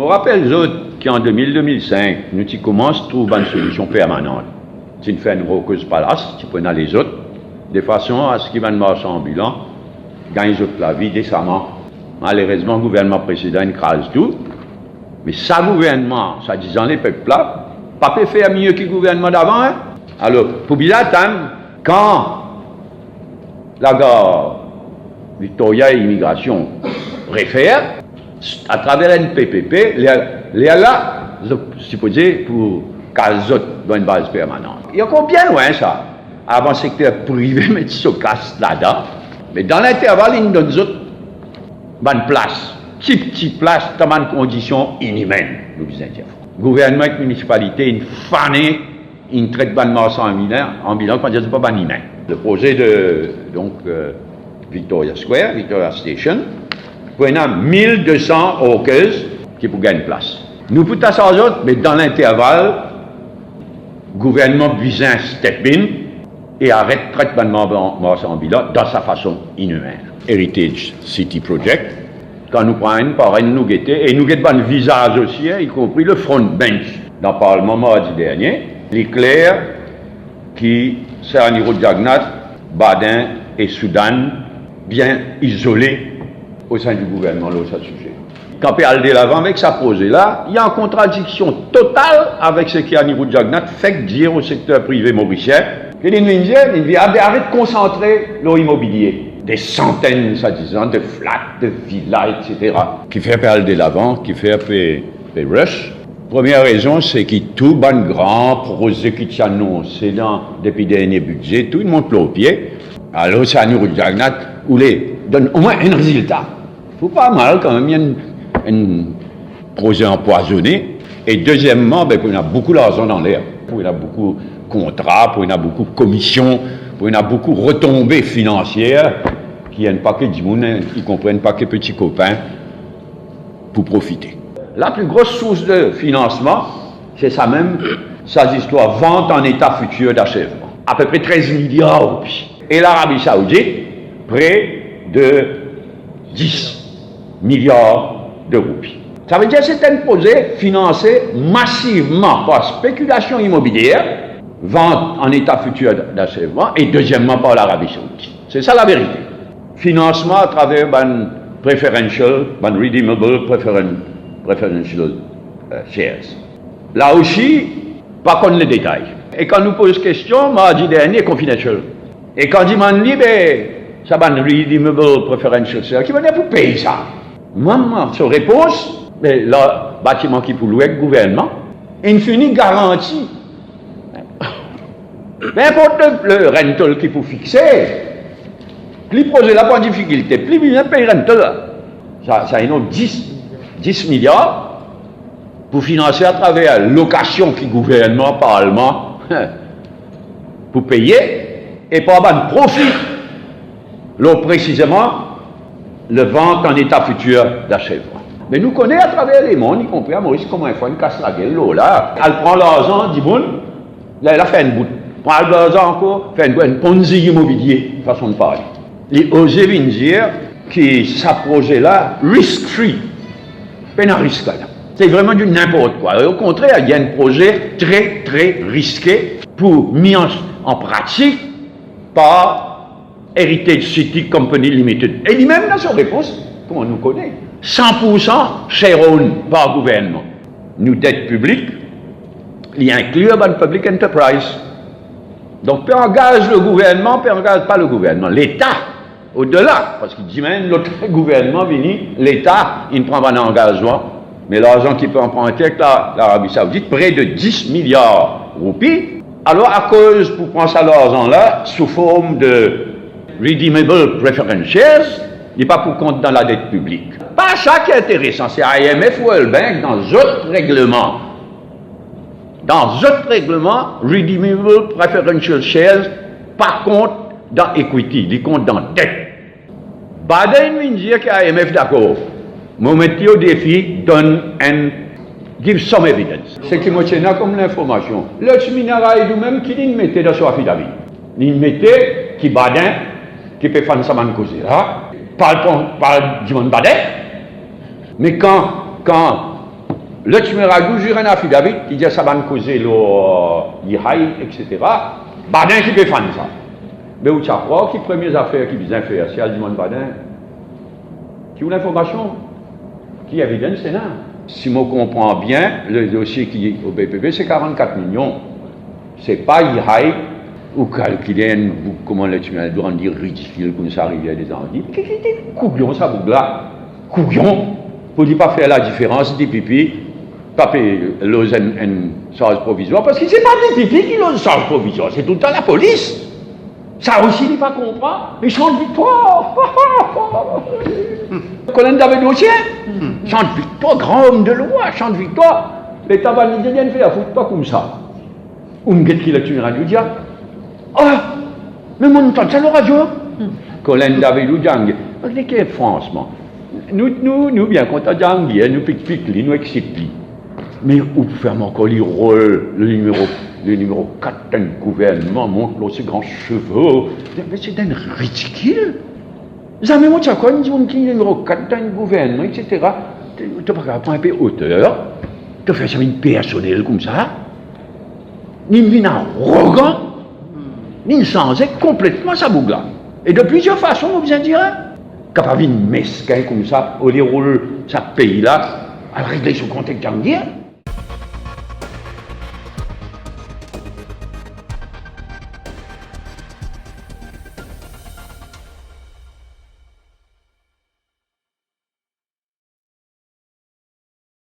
me rappelle les autres qu'en 2000-2005, nous commençons à trouver une solution permanente. Si nous faisons une roqueuse palace, tu peux aller les autres, de façon à ce qu'ils vont marcher ambulant, gagnent les autres la vie décemment. Malheureusement, le gouvernement précédent écrase tout. Mais ça gouvernement, ça disant les peuples là, pas peut faire mieux que le gouvernement d'avant. Hein? Alors, pour bien attendre, quand la gare Victoria et Immigration réfère, à travers NPPP, les là, supposé pour qu'elles dans une base permanente. Il y a encore bien loin ça. Avant le secteur privé, mais se casse là-dedans. Mais dans l'intervalle, ils nous donnent une place. Petit place dans une condition inhumaine, nous disons. Gouvernement et municipalité, une fanée, une traite de marchand en bilan, quand je dis pas inhumain. Le projet de Victoria Square, Victoria Station, pour y a 1200 hawkers qui pour gagner une place. Nous pouvons ça aux autres, mais dans l'intervalle, le gouvernement visant step in et arrête le traitement de marchand en bilan dans sa façon inhumaine. Heritage City Project, quand nous prenons pareil, nous guettons, et nous guettons le visage aussi, y compris le front bench. Dans le Parlement mardi dernier, l'éclair qui c'est à niveau de Jagnat, Badin et Soudan, bien isolés au sein du gouvernement là, ça sujet. Quand on aller de l'avant avec sa posée là, il y a une contradiction totale avec ce qui est à niveau de Jagnat, fait dire au secteur privé mauricien, que les Indiens, ils disent, arrête de concentrer l'immobilier. Des centaines, soi-disant, de flats, de villas, etc. Qui fait parler de l'avant, qui fait un rush. Première raison, c'est que tout bon grand projet qui est annoncé depuis le dernier budget, tout le monde au pied. Alors, c'est à nous de Jagnat, où les donne au moins un résultat. Il faut pas mal quand même, il y a un projet empoisonné. Et deuxièmement, il y a beaucoup d'argent dans l'air. Il y a beaucoup de contrats, il y a beaucoup de commissions, il y a beaucoup de retombées financières qui a un paquet de monde, y compris un paquet de petits copains, pour profiter. La plus grosse source de financement, c'est ça même, sa histoire vente en état futur d'achèvement. À peu près 13 milliards. Et l'Arabie Saoudite, près de 10 milliards de roupies. Ça veut dire que c'est un projet financé massivement par spéculation immobilière, vente en état futur d'achèvement, et deuxièmement par l'Arabie Saoudite. C'est ça la vérité. Financement à travers preferential, redeemable preferential shares. Là aussi, pas contre les détails. Et quand nous posons question, mardi dernier, confidential. Et quand il m'a dit, ça va redeemable preferential shares, qui va dire pour payer ça. Maman, sa réponse, le bâtiment qui pour louer le gouvernement, il finit garantie. Peu importe le rental qui pour fixer, plus projet là pas de difficulté, plus bien payer le rental. Ça a une 10 milliards pour financer à travers la location qui gouvernement, parlement, pour payer, et pour avoir un profit. Là, précisément, le vente en état futur d'achèvement. Mais nous connaissons à travers les mondes, y compris à Maurice, comment il faut une casse la gueule, là. Elle prend l'argent, dit bon, là, elle a fait une bout. Prend l'argent encore, fait une ponzi immobilier, façon de parler. Les osé dire que ça projet là, risk-free. Pas un risque là. C'est vraiment du n'importe quoi. Et au contraire, il y a un projet très, très risqué pour mis en pratique par Heritage City Company Limited. Et lui-même, dans sa réponse, comme on nous connaît, 100% share-owned par gouvernement. Nous, dette publique, il y a inclus dans public enterprise. Donc, peu engage le gouvernement, peu engage pas le gouvernement. L'État, au-delà, parce qu'il dit même l'autre gouvernement vient, l'État, il ne prend pas un engagement, mais l'argent qu'il peut emprunter avec l'Arabie Saoudite, près de 10 milliards de roupies. Alors, à cause, pour prendre ça l'argent-là, sous forme de redeemable preference shares, il n'est pas pour compte dans la dette publique. Pas ça qui est intéressant, c'est IMF ou World Bank dans d'autres règlements. Dans d'autres règlements, redeemable preferential shares, par contre, dans equity, il compte dans dette. Baden vient dire que l'IMF d'accord. Mon métier au défi donne give some evidence. C'est qui me tient comme l'information. Le minéral nous-mêmes qui nous mettait dans son affidavit. Il mettait qui Baden, qui peut faire ça man causer là, parle du monde Baden. Mais quand Le Tchmeragou jure un affidavit qui dit ça va me causer le Yihai, etc. Badin qui peut faire ça. Mais où tu crois qui premières affaires qui besoin faire, c'est Aldimon Badin. Qui a l'information, qui est évidente, c'est là. Si je comprends bien, le dossier qui est au BPP, c'est 44 millions. C'est pas Yihai ou calculer comment le Tchmeragou dire ridicule comme ça arrive à des andis. Qu'est-ce couillon ça boucle là? Couillon, pour ne pas faire la différence des pipis. Pas payer une charge provisoire, parce que c'est pas des pipis qui ont une charge provisoire, c'est tout le temps la police. Ça aussi, il ne pas comprendre. Mais chante victoire. Colin David aussi, chante victoire, grand homme de loi, chante victoire. L'État va nous dire, fait, faut pas comme ça. Ou me qui l'a tué radio dit, ah, mais mon entend ça le radio. Colin David ou Djang, franchement, nous bien content Djang, nous pique, nous excite. Mais où faire encore les rôles, le numéro 4 d'un gouvernement montre aussi grands cheveux. Mais c'est d'un ridicule. Jamais moi, tu as quoi, une numéro 4 d'un gouvernement, etc. Tu n'as pas prendre un peu hauteur. Tu fais ça une personnelle comme ça. Ni une arrogant, ni sans complètement sa bougla. Et de plusieurs façons, on vous en dirait. Capable de mesquin comme ça, au les rôles, ça pays là, à régler son contexte janvier.